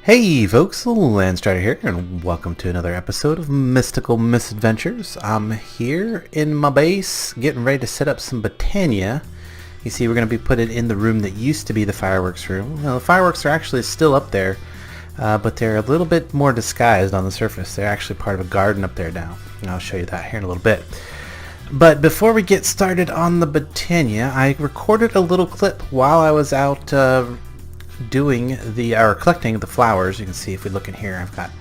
Hey folks, Landstryder here, and welcome to another episode of Mystical Misadventures. I'm here in my base, getting ready to set up some Botania. You see, we're going to be putting it in the room that used to be the fireworks room. Well, the fireworks are actually still up there, but they're a little bit more disguised on the surface. They're actually part of a garden up there now, and I'll show you that here in a little bit. But before we get started on the Botania, I recorded a little clip while I was out collecting the flowers. You can see if we look in here, I've got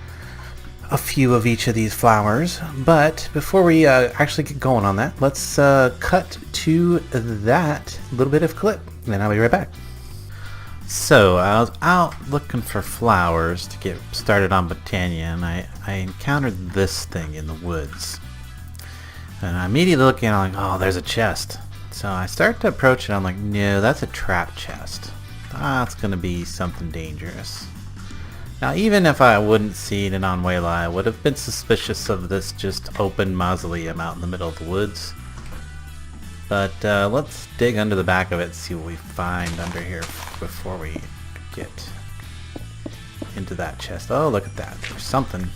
a few of each of these flowers. But before we actually get going on that, let's cut to that little bit of clip, and then I'll be right back. So I was out looking for flowers to get started on Botania, and I encountered this thing in the woods. And I immediately look at it, I'm like, oh, there's a chest. So I start to approach it, I'm like, no, that's a trap chest. That's going to be something dangerous. Now, even if I wouldn't see it on Wayla, I would have been suspicious of this just open mausoleum out in the middle of the woods. But let's dig under the back of it and see what we find under here before we get into that chest. Oh, look at that. There's something.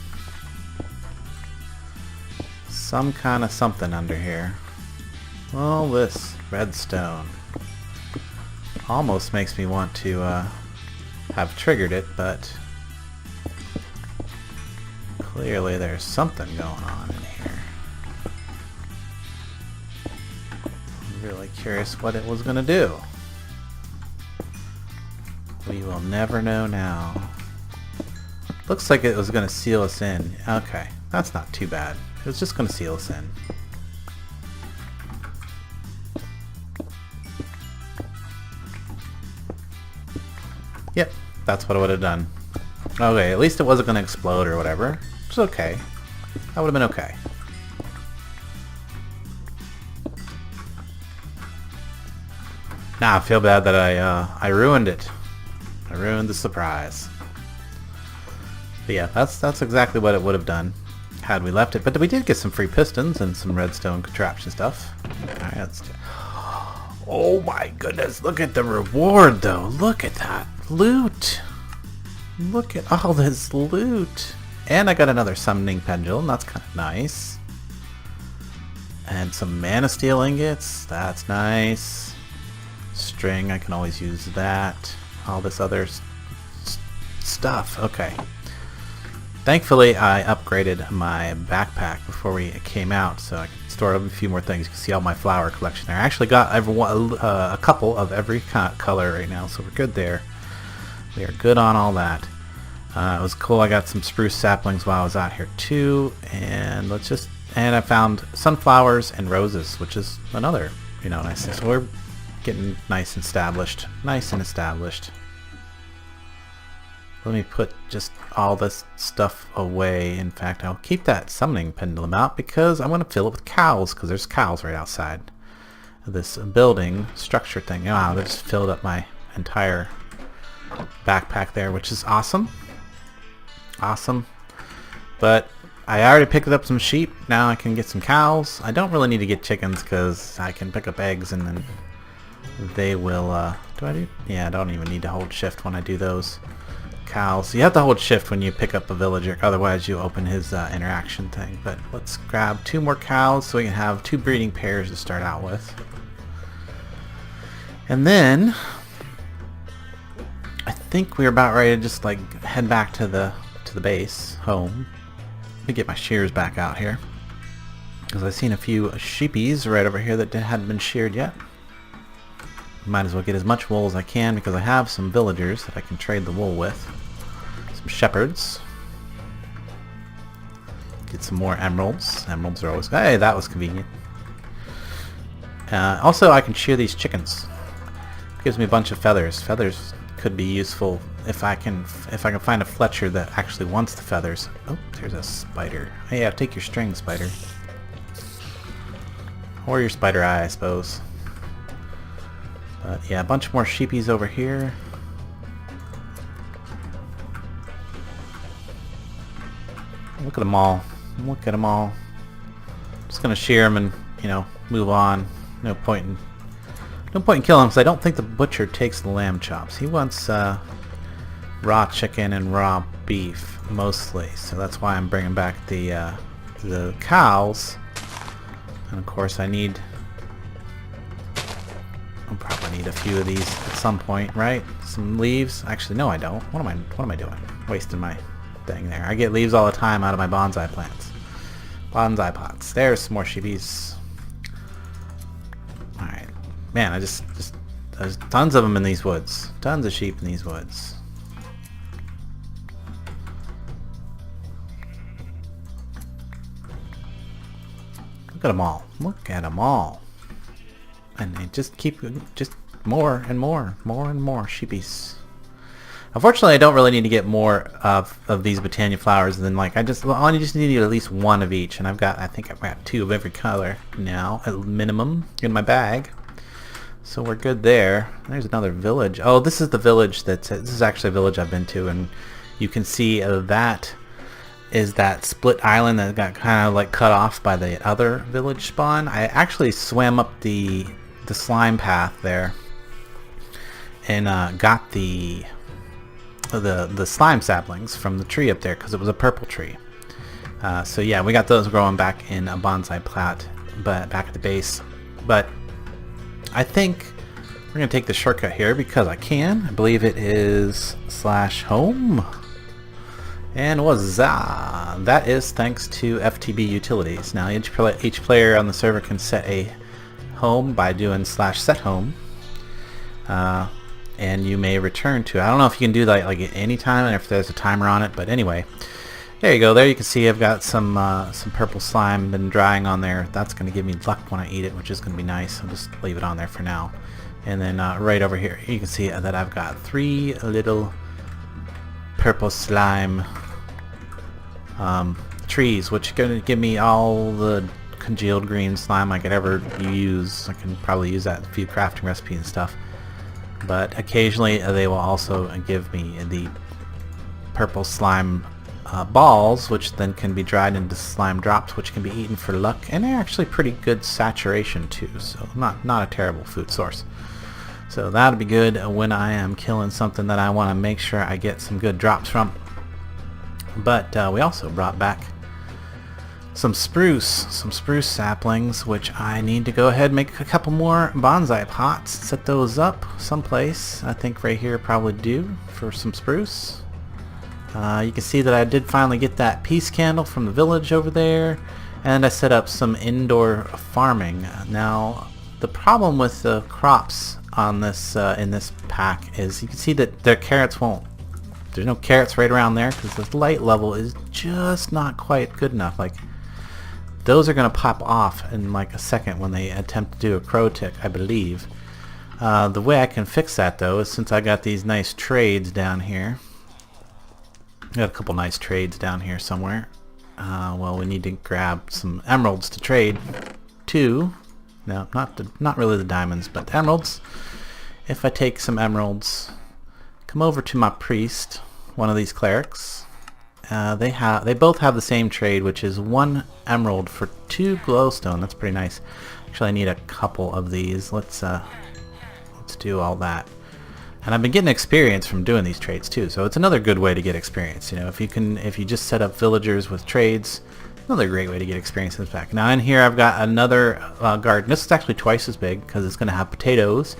Some kind of something under here. Oh, this redstone. Almost makes me want to have triggered it, but clearly there's something going on in here. I'm really curious what it was going to do. We will never know now. Looks like it was going to seal us in. Okay, that's not too bad. It was just going to seal us in. Yep, that's what I would have done. Okay, at least it wasn't going to explode or whatever. It's okay. That would have been okay. Now I feel bad that I ruined it. I ruined the surprise. But yeah, that's exactly what it would have done had we left it. But we did get some free pistons and some redstone contraption stuff. Alright, let's do. Oh my goodness, look at the reward though. Look at that loot. Look at all this loot. And I got another summoning pendulum. That's kind of nice. And some mana steel ingots. That's nice. String, I can always use that. All this other stuff. Okay. Thankfully, I upgraded my backpack before we came out, so I can store a few more things. You can see all my flower collection there. I actually got a couple of every color right now, so we're good there. We are good on all that. It was cool. I got some spruce saplings while I was out here too, and I found sunflowers and roses, which is another, nice thing. So we're getting nice and established. Nice and established. Let me put just all this stuff away. In fact, I'll keep that summoning pendulum out because I want to fill it with cows, because there's cows right outside this building structure thing. Wow, they just filled up my entire backpack there, which is awesome. Awesome. But I already picked up some sheep. Now I can get some cows. I don't really need to get chickens because I can pick up eggs and then they will... do I do? Yeah, I don't even need to hold shift when I do those. Cows. You have to hold shift when you pick up a villager, otherwise you open his interaction thing. But let's grab 2 more cows so we can have 2 breeding pairs to start out with. And then I think we're about ready to just like head back to the base home. Let me get my shears back out here because I've seen a few sheepies right over here that hadn't been sheared yet. Might as well get as much wool as I can because I have some villagers that I can trade the wool with. Some shepherds. Get some more emeralds. Emeralds are always... Hey, that was convenient. Also, I can shear these chickens. Gives me a bunch of feathers. Feathers could be useful if I can find a Fletcher that actually wants the feathers. Oh, there's a spider. Hey, yeah, take your string, spider. Or your spider eye, I suppose. But yeah, a bunch more sheepies over here. Look at them all. Look at them all. Just gonna shear them and, move on. No point in killing him because I don't think the butcher takes the lamb chops. He wants raw chicken and raw beef mostly, so that's why I'm bringing back the cows. And of course I'll probably need a few of these at some point, right? Some leaves. Actually, no, I don't. What am I doing? Wasting my thing there. I get leaves all the time out of my bonsai plants. Bonsai pots. There's some more sheepies. All right, man. There's tons of them in these woods. Tons of sheep in these woods. Look at them all. Look at them all. And they just keep more and more sheepies. Unfortunately, I don't really need to get more of these Botania flowers than like I just need at least one of each, and I think I've got 2 of every color now at minimum in my bag. So we're good there. There's another village. Oh, this is the village this is actually a village I've been to, and you can see that is that split island that got kind of like cut off by the other village spawn. I actually swam up the slime path there and got the slime saplings from the tree up there because it was a purple tree. So yeah, we got those growing back in a bonsai plat, but back at the base. But I think we're gonna take the shortcut here because I can. I believe it is /home. And that is thanks to FTB utilities. Now each player on the server can set a home by doing /set_home, and you may return to it. I don't know if you can do that like at any time and if there's a timer on it, but anyway, there you go. There you can see I've got some purple slime been drying on there. That's going to give me luck when I eat it, which is going to be nice. I'll just leave it on there for now. And then right over here you can see that I've got 3 little purple slime trees, which are going to give me all the congealed green slime I could ever use. I can probably use that in a few crafting recipes and stuff. But occasionally they will also give me the purple slime balls, which then can be dried into slime drops, which can be eaten for luck, and they're actually pretty good saturation too, so not a terrible food source. So that'll be good when I am killing something that I want to make sure I get some good drops from. But we also brought back some spruce saplings, which I need to go ahead and make a couple more bonsai pots, set those up someplace. I think right here probably do for some spruce. You can see that I did finally get that peace candle from the village over there, and I set up some indoor farming. Now the problem with the crops on this in this pack is you can see that their carrots won't. There's no carrots right around there because the light level is just not quite good enough. Like, those are going to pop off in like a second when they attempt to do a crow tick, I believe. The way I can fix that though is since I got these nice trades down here. I got a couple nice trades down here somewhere. Well, we need to grab some emeralds to trade too. No, not really the diamonds, but the emeralds. If I take some emeralds, come over to my priest, one of these clerics. They both have the same trade, which is 1 emerald for 2 glowstone. That's pretty nice. Actually, I need a couple of these. Let's do all that. And I've been getting experience from doing these trades too, so it's another good way to get experience. You know, if you just set up villagers with trades, another great way to get experience in this pack. Now in here I've got another garden. This is actually twice as big because it's going to have potatoes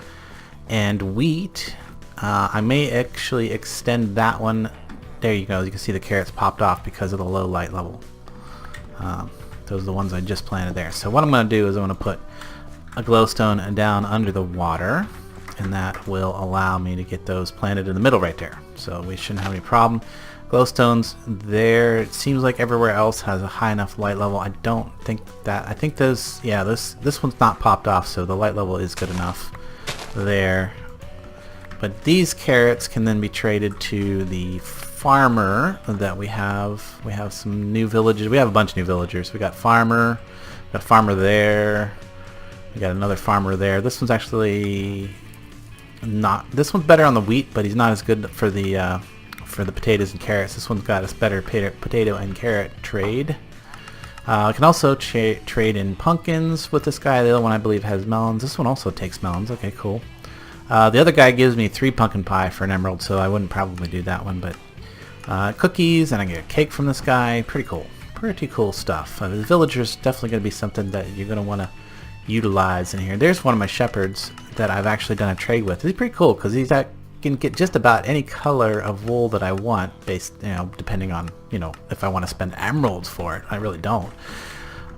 and wheat. I may actually extend that one. There you go. You can see the carrots popped off because of the low light level. Those are the ones I just planted there. So what I'm going to do is I'm going to put a glowstone down under the water, and that will allow me to get those planted in the middle right there. So we shouldn't have any problem. Glowstones there, it seems like everywhere else has a high enough light level. I don't think that, I think those, yeah, this one's not popped off, so the light level is good enough there. But these carrots can then be traded to the farmer that we have. We have some new villages. We have a bunch of new villagers. We got farmer, got a farmer there. We got another farmer there. This one's actually not. This one's better on the wheat, but he's not as good for the potatoes and carrots. This one's got a better potato and carrot trade. I can also trade in pumpkins with this guy. The other one I believe has melons. This one also takes melons. Okay, cool. The other guy gives me 3 pumpkin pie for an emerald, so I wouldn't probably do that one. But cookies, and I get a cake from this guy. Pretty cool. Pretty cool stuff. The villager's definitely going to be something that you're going to want to utilize in here. There's one of my shepherds that I've actually done a trade with. He's pretty cool because he's can get just about any color of wool that I want, based, depending on, if I want to spend emeralds for it. I really don't.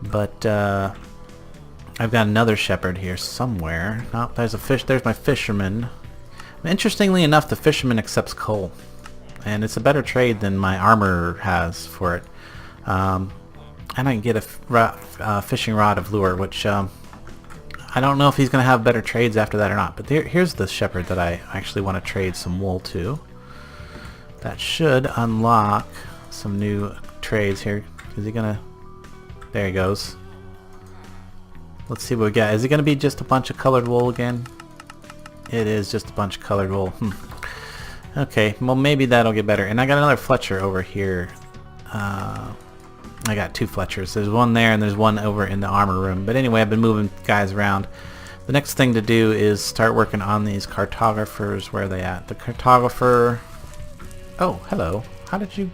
But I've got another shepherd here somewhere. Oh, there's a fish. There's my fisherman. Interestingly enough, the fisherman accepts coal, and it's a better trade than my armor has for it. And I can get a fishing rod of lure, which I don't know if he's going to have better trades after that or not. But here's the shepherd that I actually want to trade some wool to. That should unlock some new trades here. Is he going to... There he goes. Let's see what we got. Is it going to be just a bunch of colored wool again? It is just a bunch of colored wool. Okay, well maybe that'll get better. And I got another Fletcher over here. I got 2 Fletchers. There's one there and there's one over in the armor room. But anyway, I've been moving guys around. The next thing to do is start working on these cartographers. Where are they at? The cartographer... Oh, hello. How did you...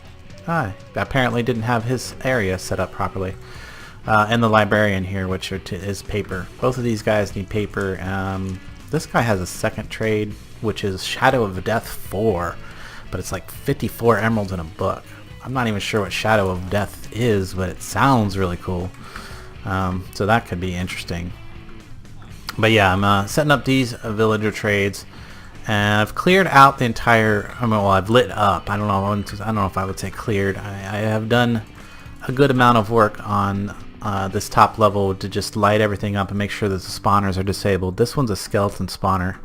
I apparently didn't have his area set up properly. And the librarian here, which is paper. Both of these guys need paper. This guy has a second trade, which is Shadow of Death 4. But it's like 54 emeralds in a book. I'm not even sure what Shadow of Death is, but it sounds really cool. So that could be interesting. But yeah, I'm setting up these villager trades, and I've cleared out the entire. Well, I've lit up. I don't know if I would say cleared. I have done a good amount of work on this top level to just light everything up and make sure that the spawners are disabled. This one's a skeleton spawner.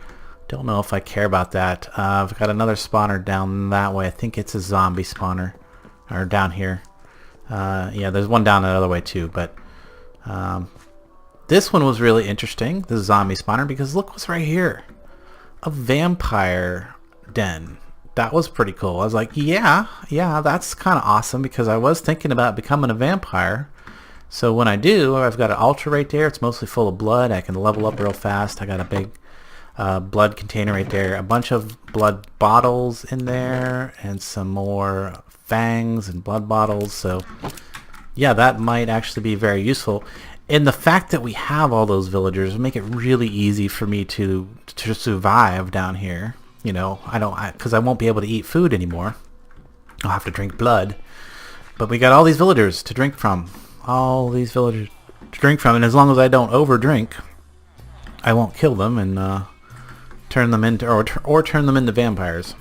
Don't know if I care about that. I've got another spawner down that way. I think it's a zombie spawner. Or down here. Yeah, there's one down the other way too, but this one was really interesting, the zombie spawner, because look what's right here. A vampire den. That was pretty cool. I was like, yeah, that's kind of awesome, because I was thinking about becoming a vampire. So when I do, I've got an altar right there. It's mostly full of blood. I can level up real fast. I got a big blood container right there. A bunch of blood bottles in there, and some more fangs and blood bottles. So yeah, that might actually be very useful. And the fact that we have all those villagers will make it really easy for me to survive down here. Because I won't be able to eat food anymore. I'll have to drink blood. But we got all these villagers to drink from. All these villagers to drink from, and as long as I don't over drink, I won't kill them and turn them into or turn them into vampires.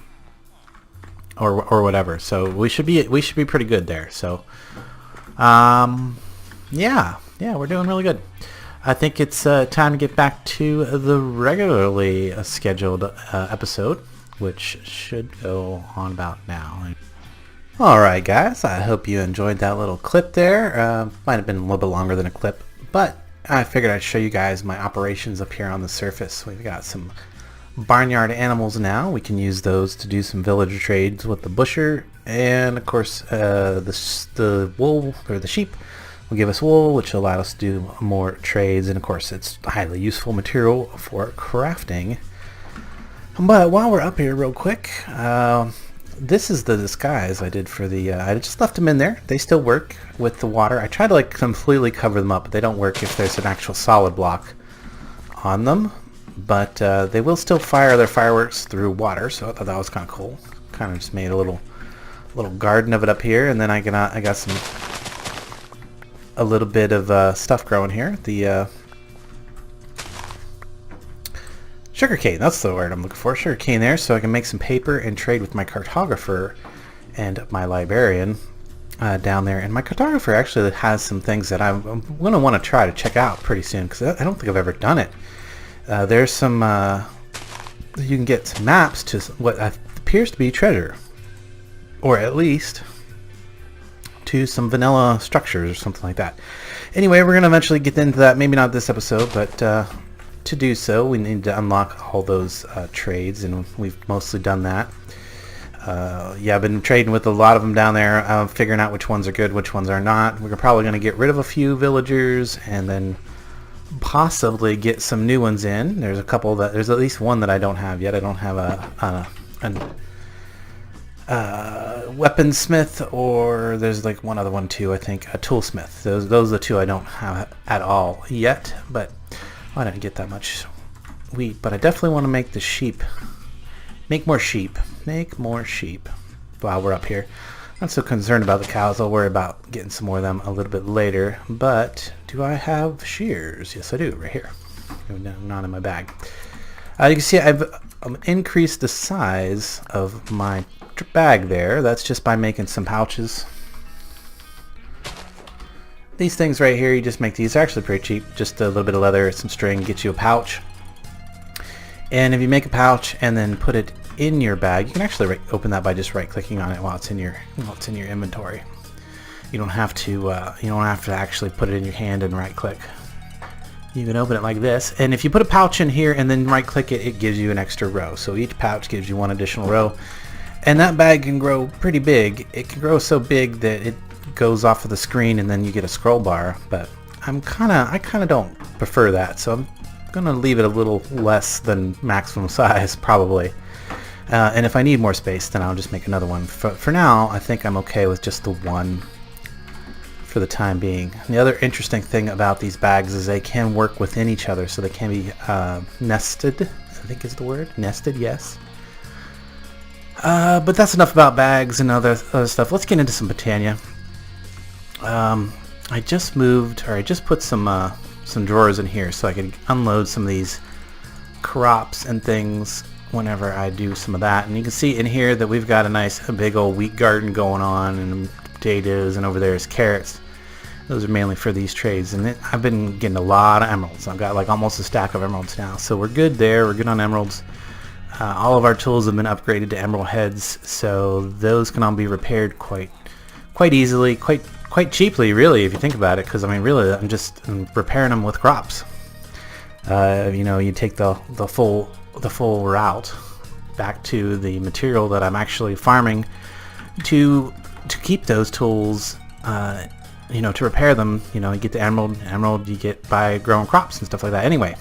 Or whatever. So we should be pretty good there. So yeah, we're doing really good. I think it's time to get back to the regularly scheduled episode, which should go on about now. Alright guys, I hope you enjoyed that little clip there. Might have been a little bit longer than a clip, but I figured I'd show you guys my operations up here on the surface. We've got some barnyard animals now. We can use those to do some villager trades with the busher, and of course the wool, or the sheep, will give us wool, which will allow us to do more trades, and of course it's highly useful material for crafting. But while we're up here real quick, this is the disguise I did for the I just left them in there. They still work with the water. I tried to completely cover them up, but they don't work if there's an actual solid block on them. But they will still fire their fireworks through water, so I thought that was kind of cool. Kind of just made a little garden of it up here, and then I got a little bit of stuff growing here. The sugarcane, that's the word I'm looking for. Sugarcane there, so I can make some paper and trade with my cartographer and my librarian down there. And my cartographer actually has some things that I'm going to want to try to check out pretty soon, because I don't think I've ever done it. There's some, you can get some maps to what appears to be treasure, or at least to some vanilla structures or something like that. Anyway, we're going to eventually get into that, maybe not this episode, but to do so we need to unlock all those trades, and we've mostly done that. Yeah, I've been trading with a lot of them down there, figuring out which ones are good, which ones are not. We're probably going to get rid of a few villagers, and then possibly get some new ones in. There's a couple that there's at least one that I don't have yet. I don't have a weaponsmith, or there's like one other one too. I think a toolsmith. Those are the two I don't have at all yet. But I didn't get that much wheat. But I definitely want to make the sheep. Make more sheep. Make more sheep. While we're up here. Not so concerned about the cows. I'll worry about getting some more of them a little bit later. But do I have shears? Yes, I do. Right here. Not in my bag. You can see I've increased the size of my bag there. That's just by making some pouches. These things right here, you just make these. They're actually pretty cheap. Just a little bit of leather, some string, gets you a pouch. And if you make a pouch and then put it in your bag, you can actually open that by just right-clicking on it while it's in your inventory. You don't have to actually put it in your hand and right-click. You can open it like this, and if you put a pouch in here and then right-click it, it gives you an extra row. So each pouch gives you one additional row, and that bag can grow pretty big. It can grow so big that it goes off of the screen, and then you get a scroll bar. But I kind of don't prefer that, so I'm gonna leave it a little less than maximum size probably. And if I need more space, then I'll just make another one. For now, I think I'm okay with just the one for the time being. And the other interesting thing about these bags is they can work within each other, so they can be nested, I think is the word. Nested, yes. But that's enough about bags and other stuff. Let's get into some Botania. I just put some drawers in here so I can unload some of these crops and things whenever I do some of that. And you can see in here that we've got a big old wheat garden going on, and potatoes, and over there is carrots. Those are mainly for these trades, and I've been getting a lot of emeralds. I've got like almost a stack of emeralds now, so we're good there. We're good on emeralds. All of our tools have been upgraded to emerald heads, so those can all be repaired quite easily, quite cheaply, really, if you think about it. Because I mean, really, I'm repairing them with crops. You take the full route back to the material that I'm actually farming to keep those tools, to repair them. You get the emerald you get by growing crops and stuff like that. Anyway,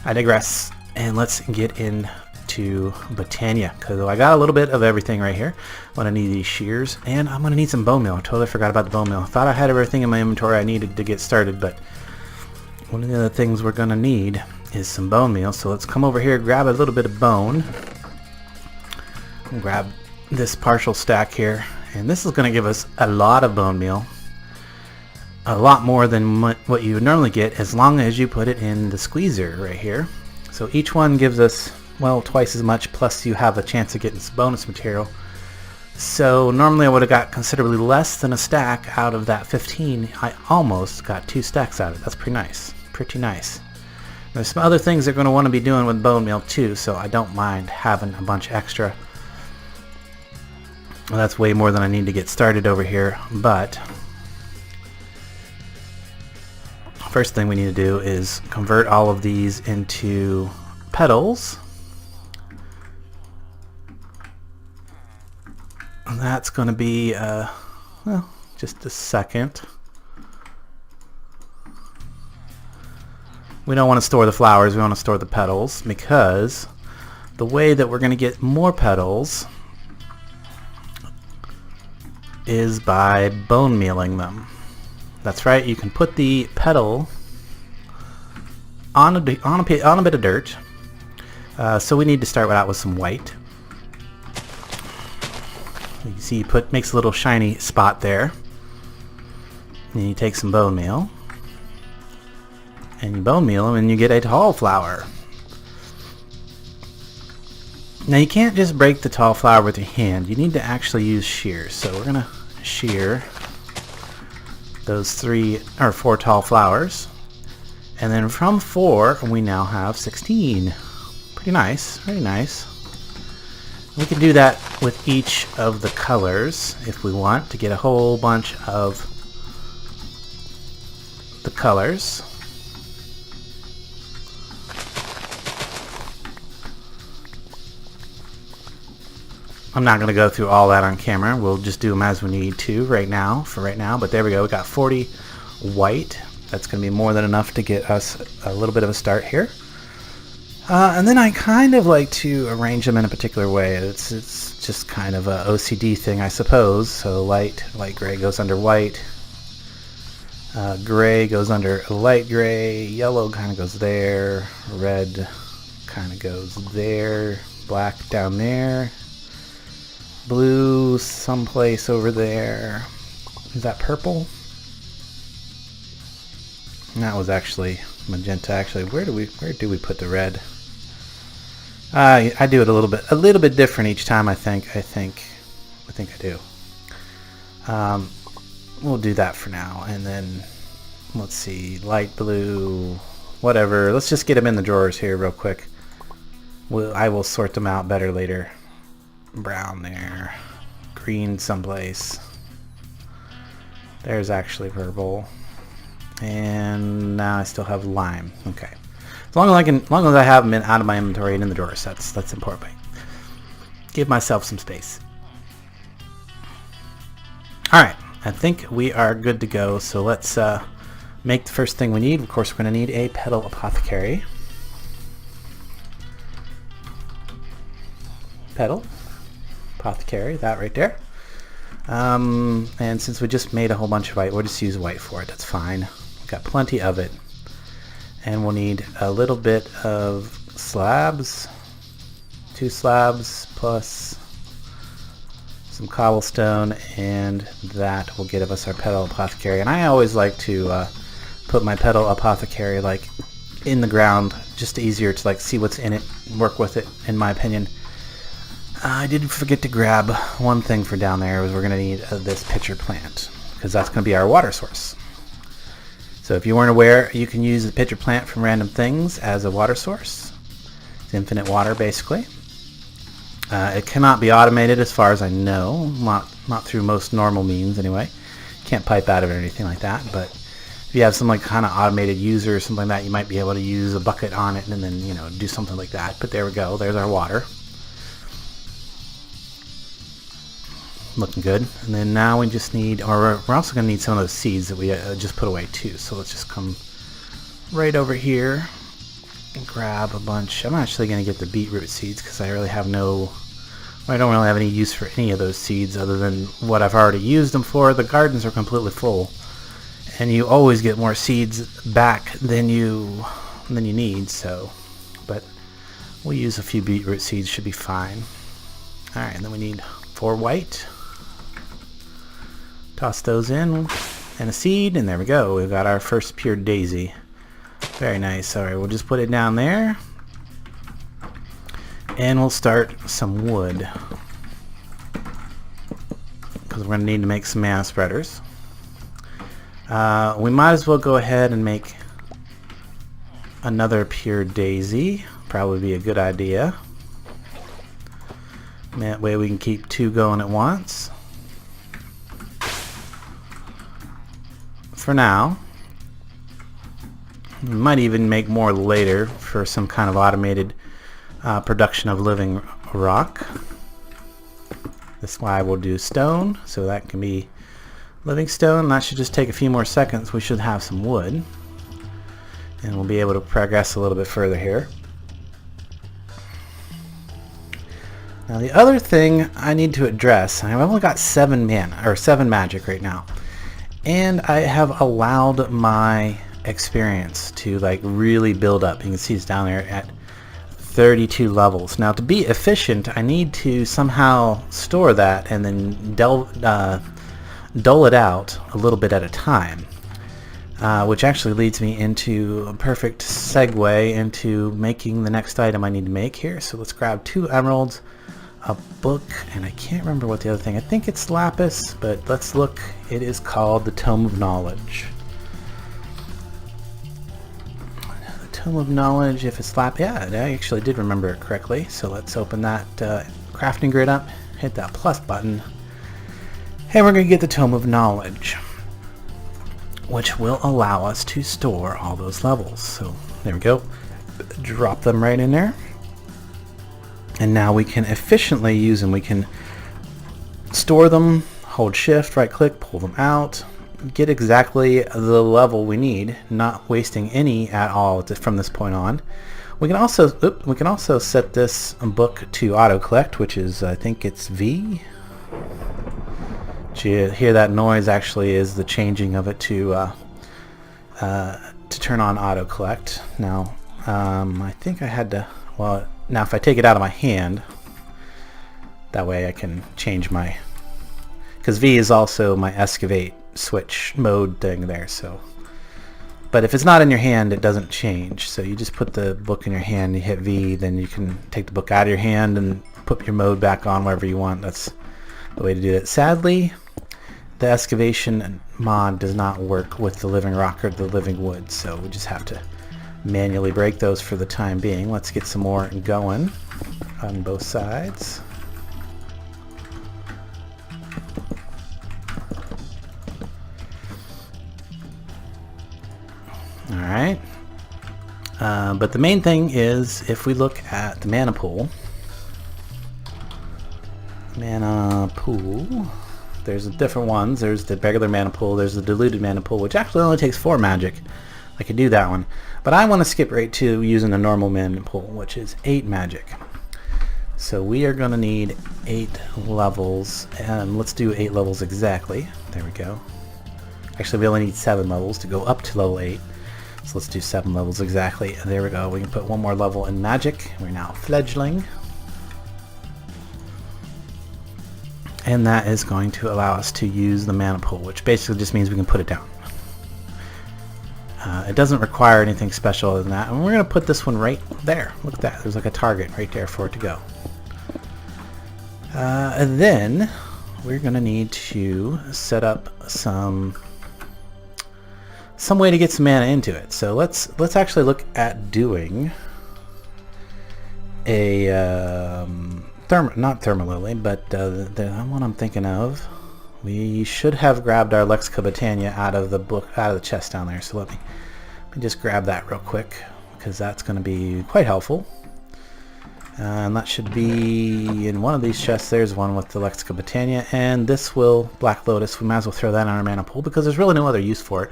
I digress, and let's get into Botania, because I got a little bit of everything right here. I'm going to need these shears, and I'm going to need some bone meal. I totally forgot about the bone meal. I thought I had everything in my inventory I needed to get started, but one of the other things we're going to need is some bone meal. So let's come over here, grab a little bit of bone, and grab this partial stack here, and this is going to give us a lot of bone meal, a lot more than what you would normally get, as long as you put it in the squeezer right here. So each one gives us, well, twice as much, plus you have a chance of getting some bonus material. So normally I would have got considerably less than a stack out of that 15. I almost got 2 stacks out of it. That's pretty nice. There's some other things they're going to want to be doing with bone meal too, so I don't mind having a bunch extra. Well, that's way more than I need to get started over here, but first thing we need to do is convert all of these into petals. And that's going to be, well, just a second. We don't want to store the flowers, we want to store the petals, because the way that we're going to get more petals is by bone mealing them. That's right, you can put the petal on a bit of dirt. So we need to start out with some white. You can see makes a little shiny spot there. And you take some bone meal, and you bone meal them, and you get a tall flower. Now you can't just break the tall flower with your hand. You need to actually use shears. So we're gonna shear those 3 or 4 tall flowers, and then from 4 we now have 16. Pretty nice, very nice. We can do that with each of the colors if we want to get a whole bunch of the colors. I'm not going to go through all that on camera. We'll just do them as we need to for right now. But there we go. We got 40 white, That's going to be more than enough to get us a little bit of a start here. And then I kind of like to arrange them in a particular way. It's just kind of a OCD thing, I suppose. So light gray goes under white. Gray goes under light gray. Yellow kind of goes there. Red kind of goes there. Black down there. Blue someplace over there. Is that purple? That was actually magenta. Actually, where do we put the red? I do it a little bit different each time. I think I do. We'll do that for now, and then let's see, light blue, whatever. Let's just get them in the drawers here real quick. I will sort them out better later. Brown there, green someplace. There's actually purple, and now I still have lime. Okay, as long as I have them out of my inventory and in the drawers, that's important. Give myself some space. All right, I think we are good to go. So let's make the first thing we need. Of course, we're going to need a petal apothecary. Petal apothecary, that right there. And since we just made a whole bunch of white, we'll just use white for it. That's fine. We've got plenty of it. And we'll need a little bit of slabs. 2 slabs plus some cobblestone, and that will give us our petal apothecary. And I always like to put my petal apothecary like in the ground, just easier to like see what's in it, work with it, in my opinion. I did forget to grab one thing for down there. Was we're going to need this pitcher plant, because that's going to be our water source. So if you weren't aware, you can use the pitcher plant from random things as a water source. It's infinite water, basically. It cannot be automated as far as I know, not through most normal means anyway. Can't pipe out of it or anything like that, but if you have some like kind of automated user or something like that, you might be able to use a bucket on it and then, you know, do something like that. But there we go, there's our water. Looking good. And then now we just need, or we're also going to need some of those seeds that we just put away too. So let's just come right over here and grab a bunch. I'm actually going to get the beetroot seeds because I don't really have any use for any of those seeds other than what I've already used them for. The gardens are completely full, and you always get more seeds back than you need. So, but we'll use a few beetroot seeds, should be fine. All right, and then we need 4 white. Toss those in, and a seed, and there we go. We've got our first pure daisy. Very nice. All right, we'll just put it down there, and we'll start some wood, because we're going to need to make some mana spreaders. We might as well go ahead and make another pure daisy. Probably be a good idea. That way we can keep 2 going at once. For now. We might even make more later for some kind of automated production of living rock. That's why we'll do stone, so that can be living stone. That should just take a few more seconds. We should have some wood, and we'll be able to progress a little bit further here. Now the other thing I need to address, I've only got 7 mana, or 7 magic right now, and I have allowed my experience to like really build up. You can see it's down there at 32 levels. Now to be efficient, I need to somehow store that and then dull it out a little bit at a time, which actually leads me into a perfect segue into making the next item I need to make here. So let's grab 2 emeralds, a book, and I can't remember what the other thing, I think it's lapis, but let's look. It is called the Tome of Knowledge. The Tome of Knowledge, if it's lapis, yeah, I actually did remember it correctly. So let's open that crafting grid up, hit that plus button, and we're going to get the Tome of Knowledge, which will allow us to store all those levels. So there we go, drop them right in there. And now we can efficiently use them. We can store them, hold shift, right click, pull them out, get exactly the level we need, not wasting any at all from this point on. We can also set this book to auto collect, which is, I think it's V. You hear that noise actually is the changing of it to turn on auto collect. Now I think I had to, well, now if I take it out of my hand, that way I can change my, because V is also my excavate switch mode thing there. So, but if it's not in your hand, it doesn't change. So you just put the book in your hand, you hit V, then you can take the book out of your hand and put your mode back on wherever you want. That's the way to do it. Sadly, the excavation mod does not work with the living rock or the living wood, so we just have to manually break those for the time being. Let's get some more going on both sides. Alright, but the main thing is, if we look at the mana pool, there's different ones. There's the regular mana pool, there's the diluted mana pool, which actually only takes 4 magic. I could do that one, but I want to skip right to using the normal mana pool, which is 8 magic. So we are going to need 8 levels, and let's do 8 levels exactly. There we go. Actually, we only need 7 levels to go up to level 8. So let's do 7 levels exactly. And there we go. We can put 1 more level in magic. We're now fledgling. And that is going to allow us to use the mana pool, which basically just means we can put it down. It doesn't require anything special other than that. And we're going to put this one right there. Look at that. There's like a target right there for it to go. And then we're going to need to set up some way to get some mana into it. So let's actually look at doing a not Thermalily, but the one I'm thinking of. We should have grabbed our Botania out of the chest down there. So let me just grab that real quick, because that's going to be quite helpful. And that should be in one of these chests. There's one with the Botania, and this will Black Lotus. We might as well throw that in our mana pool because there's really no other use for it.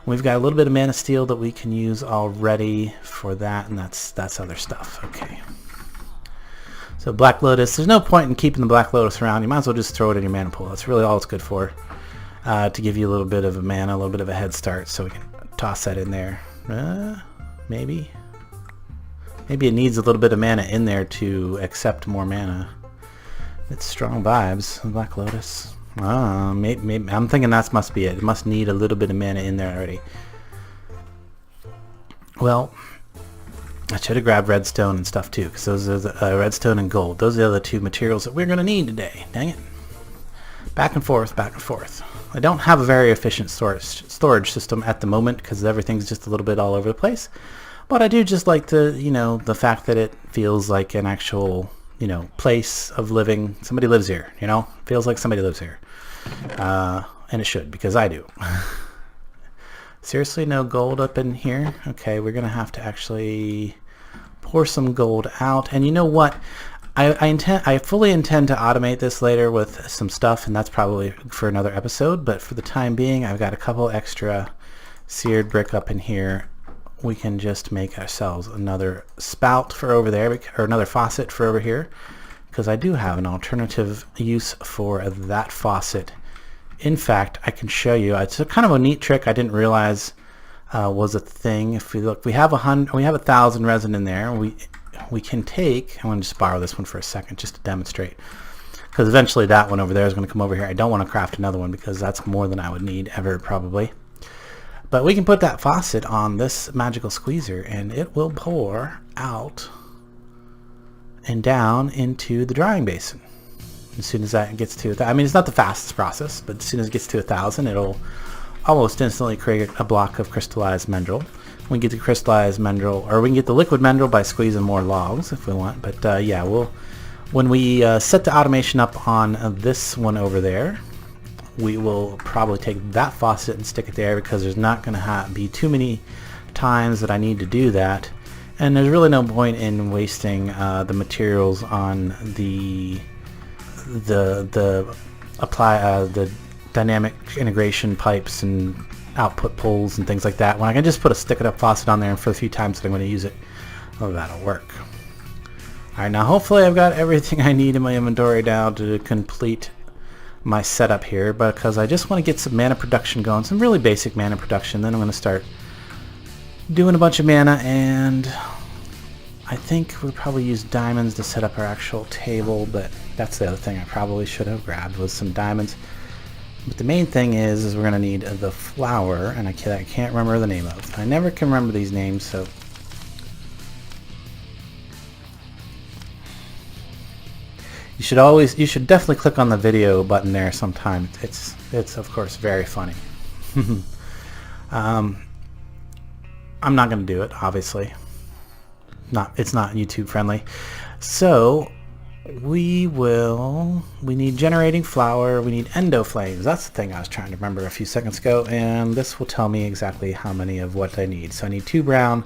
We've got a little bit of mana steel that we can use already for that, and that's other stuff. Okay. So Black Lotus, there's no point in keeping the Black Lotus around. You might as well just throw it in your mana pool. That's really all it's good for, to give you a little bit of a mana, a little bit of a head start. So we can toss that in there. Maybe it needs a little bit of mana in there to accept more mana. It's strong vibes, Black Lotus. Maybe I'm thinking that must be it. It must need a little bit of mana in there already. Well, I should have grabbed redstone and stuff too, because those are the redstone and gold. Those are the 2 materials that we're going to need today. Dang it. Back and forth, back and forth. I don't have a very efficient storage system at the moment because everything's just a little bit all over the place. But I do just like the fact that it feels like an actual, place of living. Somebody lives here, feels like somebody lives here. And it should, because I do. Seriously, no gold up in here? Okay, we're going to have to actually pour some gold out. And you know what? I fully intend to automate this later with some stuff, and that's probably for another episode. But for the time being, I've got a couple extra seared brick up in here. We can just make ourselves another spout for over there, or another faucet for over here, because I do have an alternative use for that faucet. In fact, I can show you. It's kind of a neat trick I didn't realize was a thing. If we look, we have 1,000 resin in there. We can take. I'm going to just borrow this one for a second just to demonstrate, because eventually that one over there is going to come over here. I don't want to craft another one because that's more than I would need ever probably. But we can put that faucet on this magical squeezer, and it will pour out and down into the drying basin. As soon as that gets to, it's not the fastest process, but as soon as it gets to 1,000, it'll almost instantly create a block of crystallized mineral. We can get the crystallized mineral, or we can get the liquid mineral by squeezing more logs if we want. But yeah, when we set the automation up on this one over there, we will probably take that faucet and stick it there, because there's not going to be too many times that I need to do that, and there's really no point in wasting the materials on the dynamic integration pipes and output poles and things like that, when I can just put a stick-it-up faucet on there, and for the few times that I'm going to use it, oh, that'll work. Alright, now hopefully I've got everything I need in my inventory now to complete my setup here, because I just want to get some mana production going, some really basic mana production. Then I'm going to start doing a bunch of mana, and I think we'll probably use diamonds to set up our actual table, but that's the other thing I probably should have grabbed, was some diamonds. But the main thing is we're going to need the flower, and I can't remember the name of. I never can remember these names, so you should definitely click on the video button there sometime. It's of course very funny. I'm not going to do it, obviously. It's not YouTube friendly. So we need generating flower, we need endo flames. That's the thing I was trying to remember a few seconds ago, and this will tell me exactly how many of what I need. So I need 2 brown,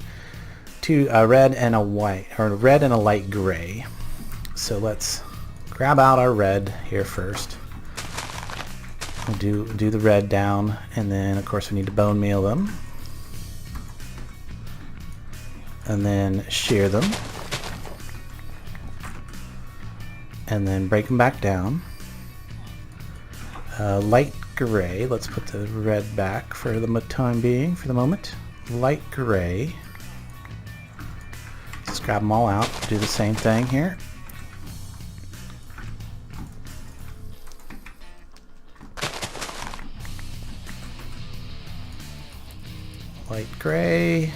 2 red and a white, or red and a light gray. So let's grab out our red here first. We'll do the red down, and then of course we need to bone meal them, and then shear them, and then break them back down. Light gray, let's put the red back for the time being, for the moment. Light gray, just grab them all out, do the same thing here. Light gray,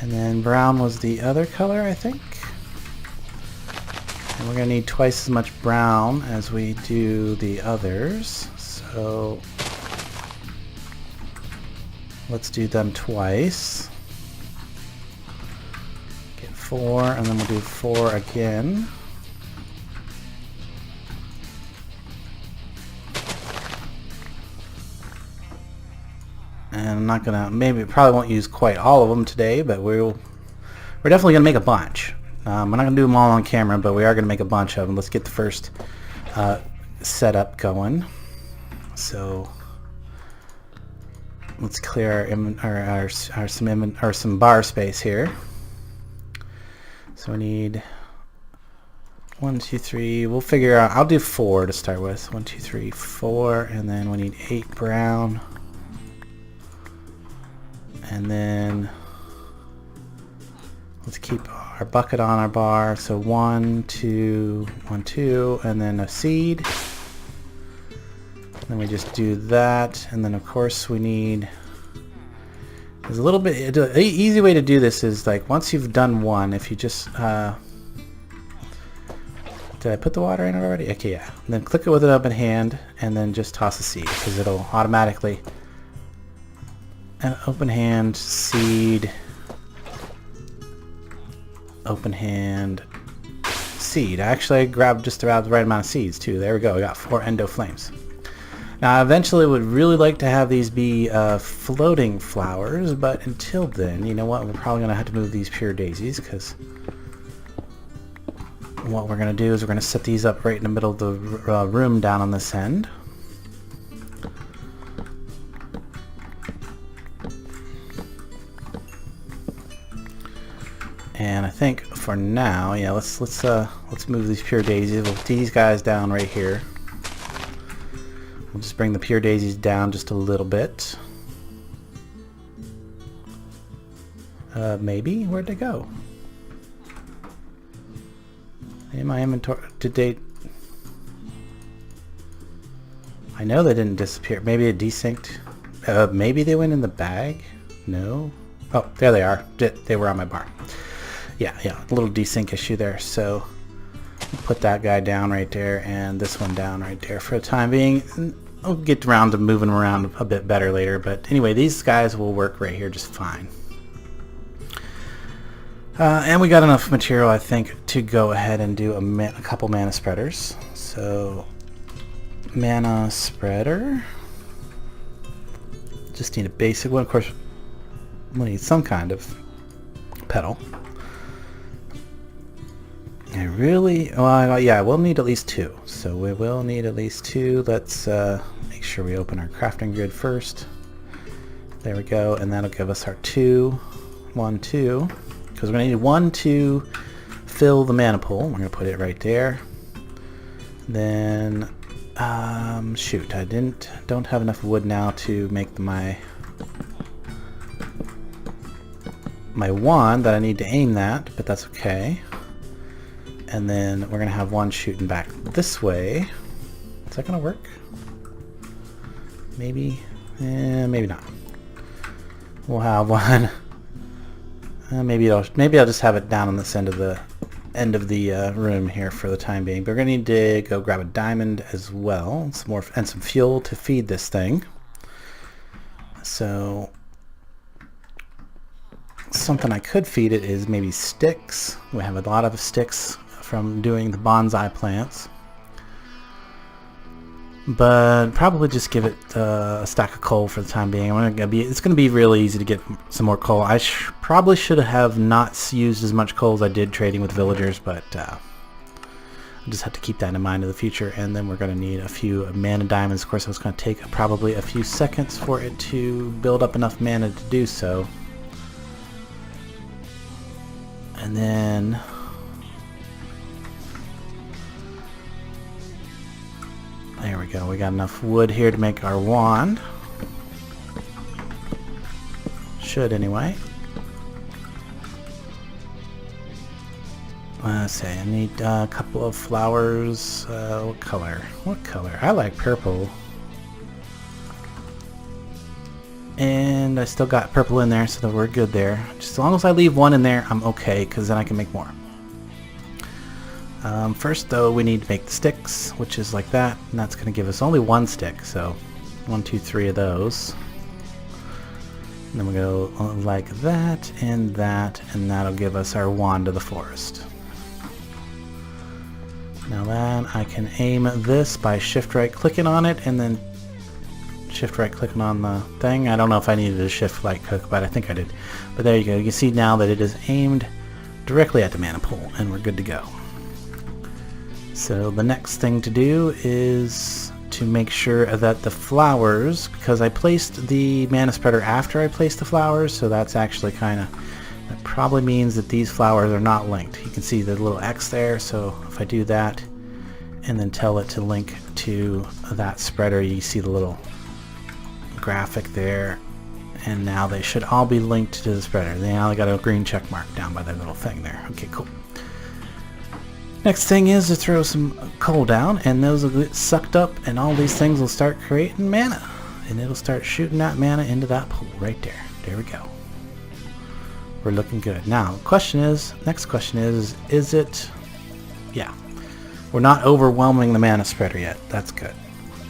and then brown was the other color, I think. And we're going to need twice as much brown as we do the others, so let's do them twice. Get 4, and then we'll do 4 again. And I'm not gonna, probably won't use quite all of them today, but we're definitely gonna make a bunch. We're not gonna do them all on camera, but we are gonna make a bunch of them. Let's get the first setup going. So let's clear some bar space here. So we need 1, 2, 3. We'll figure out. I'll do 4 to start with. 1, 2, 3, 4, and then we need 8 brown. And then let's keep our bucket on our bar. So 1, 2, 1, 2, and then a seed. Then we just do that, and then of course we need. There's a little bit. The easy way to do this is like once you've done one, if you just did I put the water in it already? Okay, yeah. And then click it with an open hand, and then just toss a seed, because it'll automatically. An open hand, seed, open hand, seed. Actually, I grabbed just about the right amount of seeds too. There we go. We got 4 endo flames. Now, I eventually would really like to have these be floating flowers, but until then, you know what? We're probably going to have to move these pure daisies, because what we're going to do is we're going to set these up right in the middle of the room down on this end. And I think for now, yeah, let's move these pure daisies. We'll put these guys down right here. We'll just bring the pure daisies down just a little bit. Maybe where'd they go? In my inventory to date. I know they didn't disappear. Maybe it desynced. Maybe they went in the bag. No. Oh, there they are. They were on my bar. Yeah, a little desync issue there. So put that guy down right there, and this one down right there for the time being. I'll get around to moving them around a bit better later, but anyway, these guys will work right here just fine. And we got enough material, I think, to go ahead and do a couple mana spreaders. So mana spreader. Just need a basic one. Of course, we'll need some kind of petal. I really... Well, yeah, we'll need at least 2. So we will need at least 2. Let's make sure we open our crafting grid first. There we go, and that'll give us our 2. 1, 2. Because we're going to need 1 to fill the mana pool. We're going to put it right there. Then... shoot, I don't have enough wood now to make my wand that I need to aim that, but that's okay. And then we're gonna have one shooting back this way. Is that gonna work? Maybe, maybe not. We'll have one. Maybe I'll just have it down on this end of the room here for the time being. But we're gonna need to go grab a diamond as well, and some fuel to feed this thing. So something I could feed it is maybe sticks. We have a lot of sticks from doing the bonsai plants, but probably just give it a stack of coal for the time being. It's going to be really easy to get some more coal. I probably should have not used as much coal as I did trading with villagers, but I just have to keep that in mind in the future. And then we're going to need a few mana diamonds. Of course, it's going to take probably a few seconds for it to build up enough mana to do so. And then there we go. We got enough wood here to make our wand. Should anyway. Let's see. I need a couple of flowers. What color? What color? I like purple. And I still got purple in there, so that we're good there. Just as long as I leave one in there, I'm okay, because then I can make more. First, though, we need to make the sticks, which is like that, and that's going to give us only 1 stick, so 1, 2, 3 of those. And then we go like that, and that'll give us our wand of the forest. Now then, I can aim this by shift right clicking on it, and then shift right clicking on the thing. I don't know if I needed a shift right click, but I think I did. But there you go. You can see now that it is aimed directly at the mana pool, and we're good to go. So the next thing to do is to make sure that the flowers, because I placed the mana spreader after I placed the flowers, so that's actually that probably means that these flowers are not linked. You can see the little X there, so if I do that and then tell it to link to that spreader, you see the little graphic there, and now they should all be linked to the spreader. They now got a green check mark down by that little thing there. Okay, cool. Next thing is to throw some coal down, and those will get sucked up, and all these things will start creating mana, and it'll start shooting that mana into that pool right there. There we go. We're looking good. Now, next question is it, yeah, we're not overwhelming the mana spreader yet. That's good.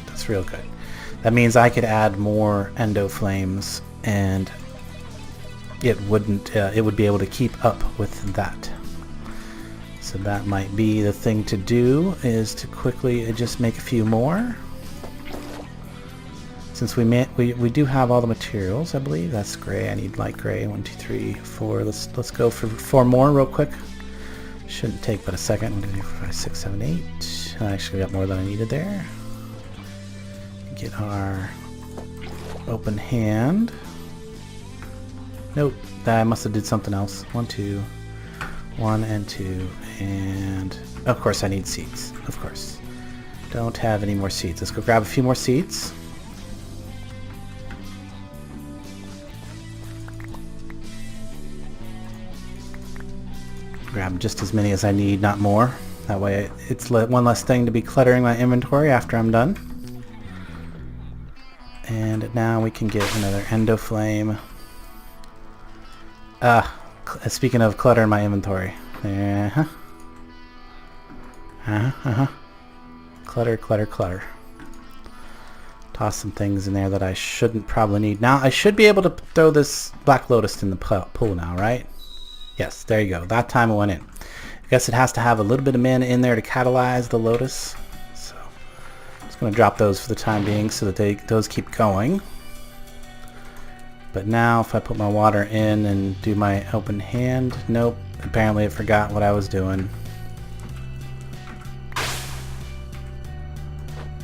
That's real good. That means I could add more endo flames, and it would be able to keep up with that. So that might be the thing to do, is to quickly just make a few more. Since we do have all the materials, I believe. That's gray. I need light gray. 1, 2, 3, 4. Let's go for 4 more real quick. Shouldn't take but a second. 1, 2, 3, 4, 5, 6, 7, 8. I actually got more than I needed there. Get our open hand. Nope, I must have did something else. 1, 2, 1 and 2, and of course I need seeds. Of course, don't have any more seeds. Let's go grab a few more seeds. Grab just as many as I need, not more. That way it's one less thing to be cluttering my inventory after I'm done. And now we can get another endo flame. Speaking of clutter in my inventory. Clutter, clutter, clutter. Toss some things in there that I shouldn't probably need. Now I should be able to throw this Black Lotus in the pool now, right? Yes, there you go. That time it went in. I guess it has to have a little bit of mana in there to catalyze the Lotus. So I'm just going to drop those for the time being so that those keep going. But now if I put my water in and do my open hand, nope, apparently it forgot what I was doing.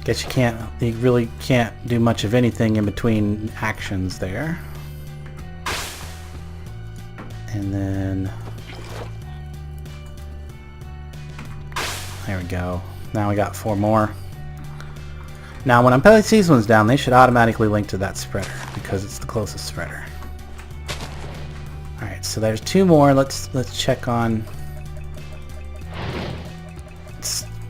Guess you really can't do much of anything in between actions there. And then there we go. Now we got 4 more. Now when I place these ones down, they should automatically link to that spreader because it's the closest spreader. Alright, so there's 2 more. Let's check on.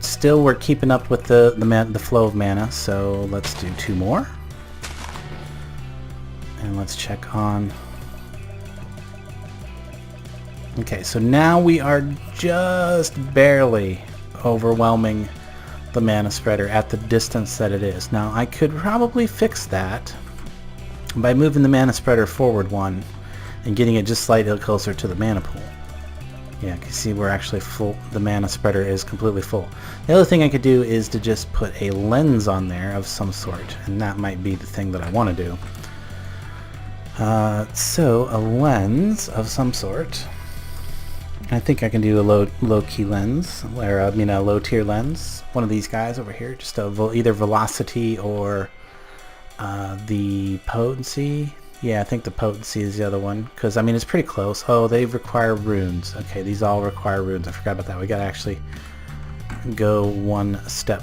Still we're keeping up with the flow of mana, so let's do 2 more. And let's check on. Okay, so now we are just barely overwhelming the mana spreader at the distance that it is. Now I could probably fix that by moving the mana spreader forward 1 and getting it just slightly closer to the mana pool. Yeah, you can see we're actually full. The mana spreader is completely full. The other thing I could do is to just put a lens on there of some sort, and that might be the thing that I want to do. So a lens of some sort. I think I can do a low key lens, or a low tier lens. One of these guys over here, just either velocity or the potency. Yeah, I think the potency is the other one, because I mean it's pretty close. Oh, they require runes. Okay, these all require runes. I forgot about that. We gotta actually go one step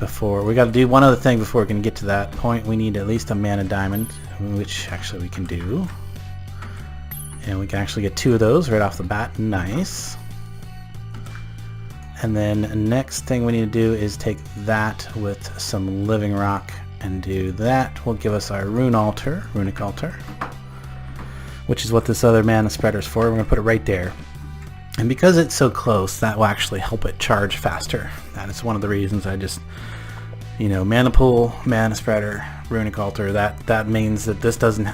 before. We gotta do one other thing before we can get to that point. We need at least a mana diamond, which actually we can do. And we can actually get 2 of those right off the bat. Nice. And then next thing we need to do is take that with some living rock and do that. Will give us our runic altar, which is what this other mana spreader is for. We're going to put it right there. And because it's so close, that will actually help it charge faster. That is one of the reasons I just, mana pool, mana spreader, runic altar. That means that this doesn't,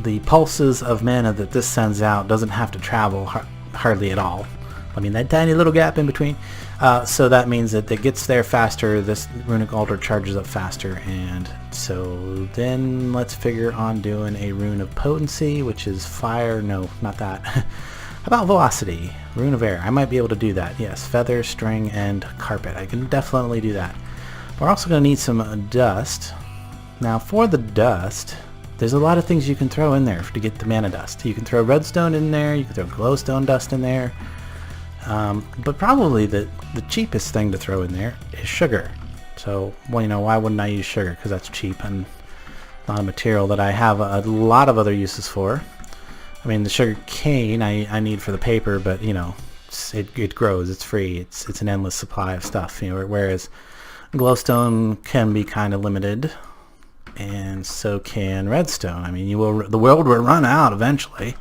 the pulses of mana that this sends out doesn't have to travel hardly at all. I mean, that tiny little gap in between. So that means that it gets there faster, this runic altar charges up faster, and so then let's figure on doing a rune of potency, which is fire. No, not that. How about velocity? Rune of air. I might be able to do that. Yes, feather, string, and carpet. I can definitely do that. We're also going to need some dust. Now for the dust, there's a lot of things you can throw in there to get the mana dust. You can throw redstone in there, you can throw glowstone dust in there, but probably the cheapest thing to throw in there is sugar. So, well, why wouldn't I use sugar? Because that's cheap and not a material that I have a lot of other uses for. I mean, the sugar cane I need for the paper, but it grows, it's free, it's an endless supply of stuff. Whereas glowstone can be kind of limited. And so can redstone. I mean, the world will run out eventually,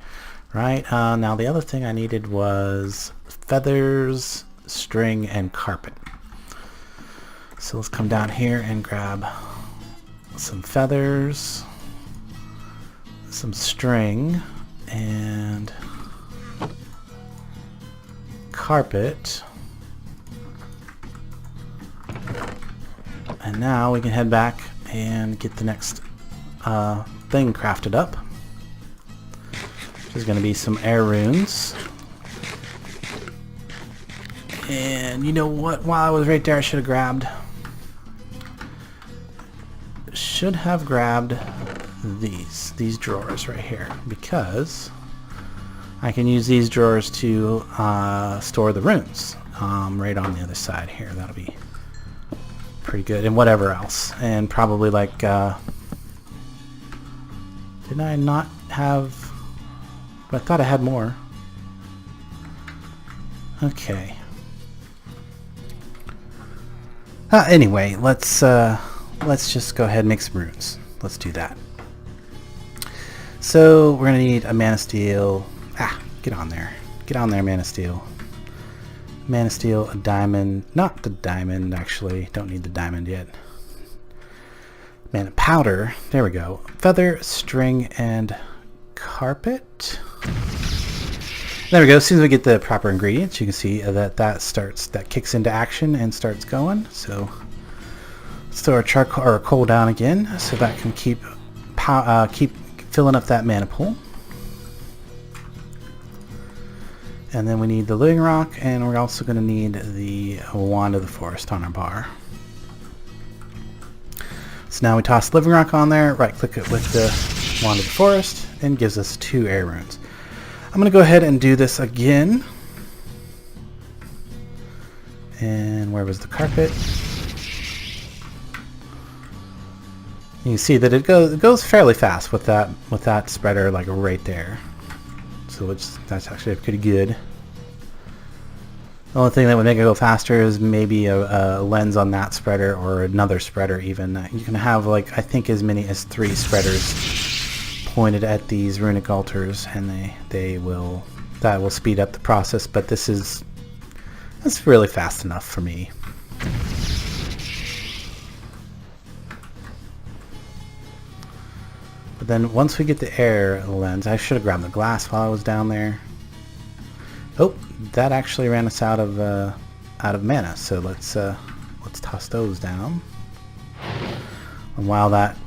right? Now the other thing I needed was feathers, string, and carpet. So let's come down here and grab some feathers, some string, and carpet. And now we can head back and get the next thing crafted up, which is going to be some air runes. And you know what? While I was right there, I should have grabbed these drawers right here, because I can use these drawers to store the runes right on the other side here. That'll be pretty good, and whatever else, and probably like didn't I not have, but I thought I had more. Okay, anyway, let's just go ahead and make some runes. Let's do that. So we're gonna need a mana steel. Get on there, mana steel. Mana steel, a diamond, not the diamond actually, don't need the diamond yet. Mana powder, there we go. Feather, string, and carpet. There we go. As soon as we get the proper ingredients, you can see that kicks into action and starts going. So let's throw our charcoal or coal down again, so that can keep filling up that mana pool. And then we need the living rock, and we're also going to need the wand of the forest on our bar. So now we toss Living Rock on there, right click it with the Wand of the Forest, and gives us 2 air runes. I'm going to go ahead and do this again. And where was the carpet? You can see that it goes fairly fast with that spreader, like right there. So that's actually pretty good. The only thing that would make it go faster is maybe a lens on that spreader or another spreader even. You can have, like, I think as many as 3 spreaders pointed at these runic altars, and that will speed up the process, but that's really fast enough for me. But then once we get the air lens, I should have grabbed the glass while I was down there. Oh, that actually ran us out of mana, so let's toss those down. And while that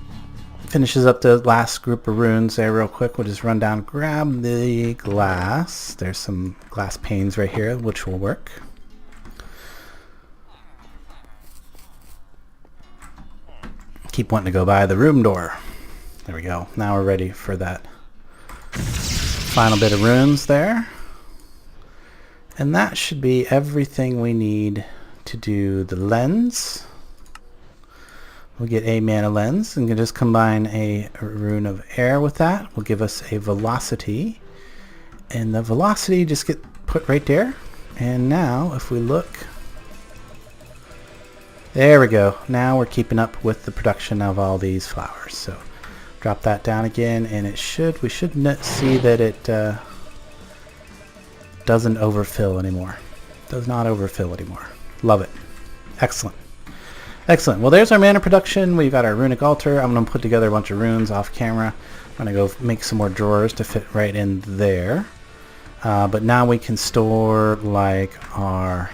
finishes up the last group of runes there real quick, we'll just run down, grab the glass. There's some glass panes right here, which will work. Keep wanting to go by the room door. There we go. Now we're ready for that final bit of runes there. And that should be everything we need to do the lens. We'll get a mana lens and just combine a rune of air with that. Will give us a velocity. And the velocity just get put right there. And now if we look, there we go. Now we're keeping up with the production of all these flowers. So drop that down again, and we should see that it doesn't overfill anymore. Does not overfill anymore. Love it. Excellent. Excellent. Well, there's our mana production. We've got our runic altar. I'm going to put together a bunch of runes off camera. I'm going to go make some more drawers to fit right in there. But now we can store like our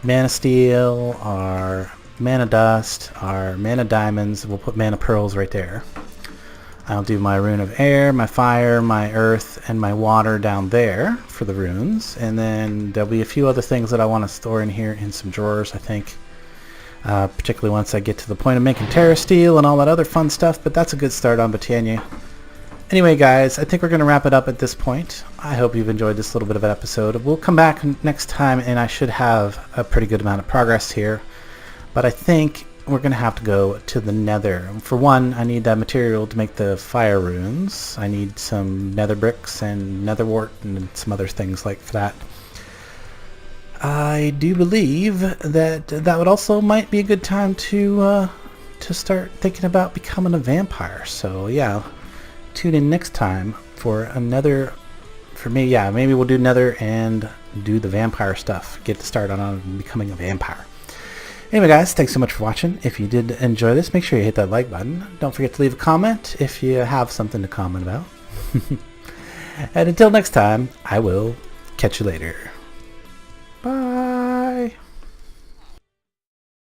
mana steel, our mana dust, our mana diamonds. We'll put mana pearls right there. I'll do my rune of air, my fire, my earth, and my water down there for the runes. And then there'll be a few other things that I want to store in here in some drawers, I think. Particularly once I get to the point of making terra steel and all that other fun stuff. But that's a good start on Botania. Anyway, guys, I think we're going to wrap it up at this point. I hope you've enjoyed this little bit of an episode. We'll come back next time, and I should have a pretty good amount of progress here. But I think we're going to have to go to the nether. For one, I need that material to make the fire runes. I need some nether bricks and nether wart and some other things like that. I do believe that would also might be a good time to start thinking about becoming a vampire. So yeah, tune in next time for another, for me, yeah, maybe we'll do nether and do the vampire stuff. Get to start on becoming a vampire. Anyway, guys, thanks so much for watching. If you did enjoy this, make sure you hit that like button. Don't forget to leave a comment if you have something to comment about. And until next time, I will catch you later.